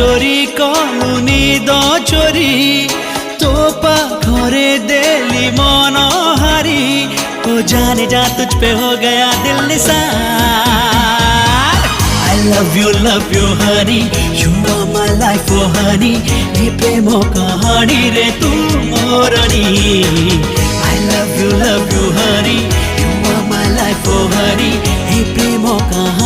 चोरी कलुनी द चोरी तो पाखरे दिली मन हारी ओ जाने जा तुझ पे हो गया दिल Nisar I love you honey you are my life oh honey ये प्रेम कहानी रे तू मोरनी I love you honey you are my life oh honey ये प्रेम कहानी